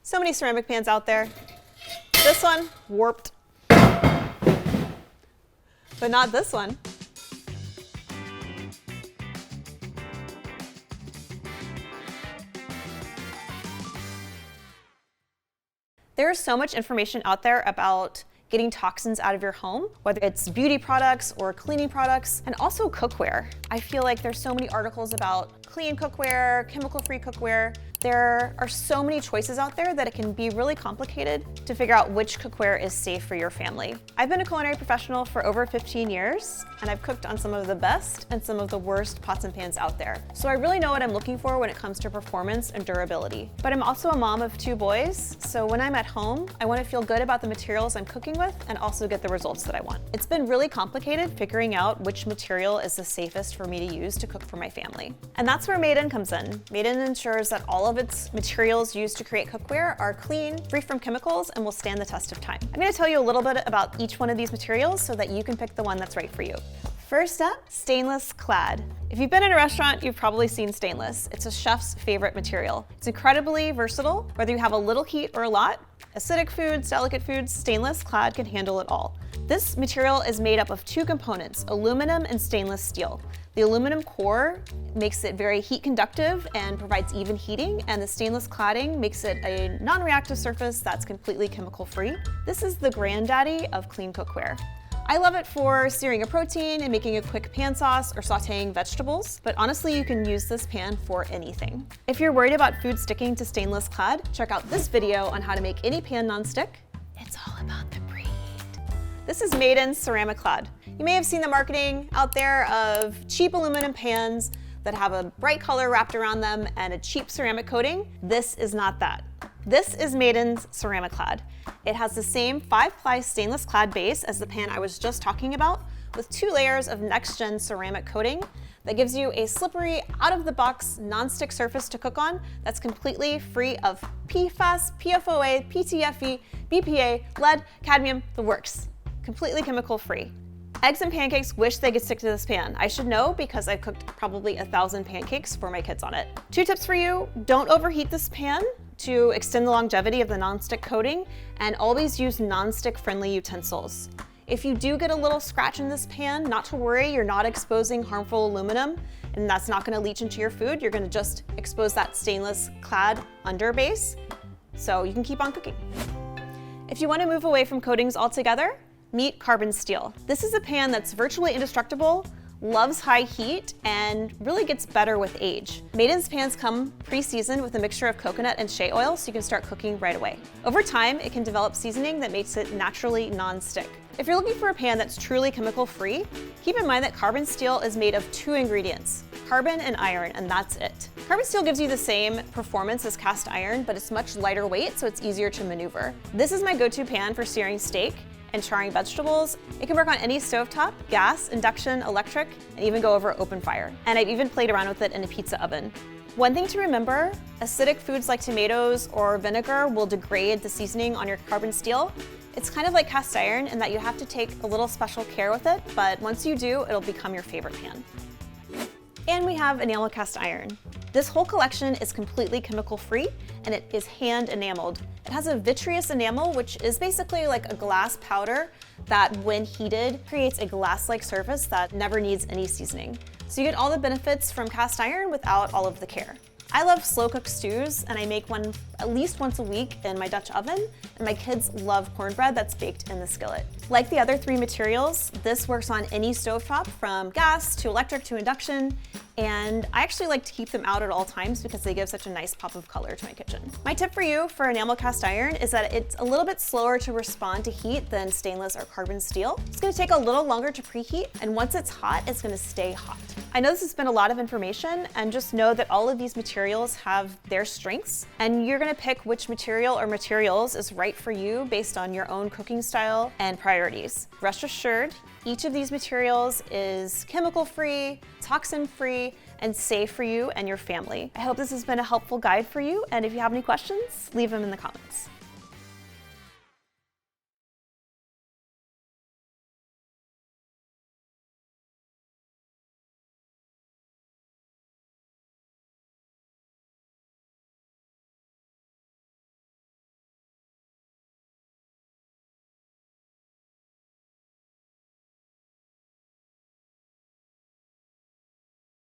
So many ceramic pans out there. This one, warped. But not this one. There is so much information out there about getting toxins out of your home, whether it's beauty products or cleaning products, and also cookware. I feel like there's so many articles about clean cookware, chemical-free cookware. There are so many choices out there that it can be really complicated to figure out which cookware is safe for your family. I've been a culinary professional for over 15 years, and I've cooked on some of the best and some of the worst pots and pans out there. So I really know what I'm looking for when it comes to performance and durability. But I'm also a mom of 2 boys, so when I'm at home, I want to feel good about the materials I'm cooking with and also get the results that I want. It's been really complicated figuring out which material is the safest for me to use to cook for my family. And that's where Madeen comes in. Madeen ensures that all of its materials used to create cookware are clean, free from chemicals, and will stand the test of time. I'm going to tell you a little bit about each one of these materials so that you can pick the one that's right for you. First up, stainless Clad. If you've been in a restaurant, you've probably seen stainless. It's a chef's favorite material. It's incredibly versatile. Whether you have a little heat or a lot, acidic foods, delicate foods, stainless Clad can handle it all. This material is made up of 2 components, aluminum and stainless steel. The aluminum core makes it very heat conductive and provides even heating, and the stainless cladding makes it a non-reactive surface that's completely chemical free. This is the granddaddy of clean cookware. I love it for searing a protein and making a quick pan sauce or sauteing vegetables, but honestly, you can use this pan for anything. If you're worried about food sticking to stainless Clad, check out this video on how to make any pan non-stick. It's all about the preheat. This is Madeen's CeramiClad. You may have seen the marketing out there of cheap aluminum pans that have a bright color wrapped around them and a cheap ceramic coating. This is not that. This is Madeen's CeramiClad. It has the same 5-ply stainless Clad base as the pan I was just talking about, with 2 layers of next-gen ceramic coating that gives you a slippery, out-of-the-box, non-stick surface to cook on that's completely free of PFAS, PFOA, PTFE, BPA, lead, cadmium, the works. Completely chemical-free. Eggs and pancakes wish they could stick to this pan. I should know because I've cooked probably 1,000 pancakes for my kids on it. 2 tips for you: don't overheat this pan to extend the longevity of the non-stick coating, and always use non-stick friendly utensils. If you do get a little scratch in this pan, not to worry, you're not exposing harmful aluminum, and that's not gonna leach into your food. You're gonna just expose that stainless Clad under base, so you can keep on cooking. If you wanna move away from coatings altogether, meet carbon steel. This is a pan that's virtually indestructible, loves high heat, and really gets better with age. Madeen's pans come pre-seasoned with a mixture of coconut and shea oil, so you can start cooking right away. Over time, it can develop seasoning that makes it naturally non-stick. If you're looking for a pan that's truly chemical-free, keep in mind that carbon steel is made of 2 ingredients, carbon and iron, and that's it. Carbon steel gives you the same performance as cast iron, but it's much lighter weight, so it's easier to maneuver. This is my go-to pan for searing steak and charring vegetables. It can work on any stovetop, gas, induction, electric, and even go over open fire. And I've even played around with it in a pizza oven. One thing to remember, acidic foods like tomatoes or vinegar will degrade the seasoning on your carbon steel. It's kind of like cast iron in that you have to take a little special care with it, but once you do, it'll become your favorite pan. And we have enamel cast iron. This whole collection is completely chemical-free, and it is hand enameled. It has a vitreous enamel, which is basically like a glass powder that, when heated, creates a glass-like surface that never needs any seasoning. So you get all the benefits from cast iron without all of the care. I love slow-cooked stews, and I make one at least once a week in my Dutch oven, and my kids love cornbread that's baked in the skillet. Like the other 3 materials, this works on any stovetop, from gas to electric to induction, and I actually like to keep them out at all times because they give such a nice pop of color to my kitchen. My tip for you for enamel cast iron is that it's a little bit slower to respond to heat than stainless or carbon steel. It's gonna take a little longer to preheat, and once it's hot, it's gonna stay hot. I know this has been a lot of information, and just know that all of these materials have their strengths, and you're gonna pick which material or materials is right for you based on your own cooking style and priorities. Rest assured, each of these materials is chemical-free, toxin-free, and safe for you and your family. I hope this has been a helpful guide for you, and if you have any questions, leave them in the comments.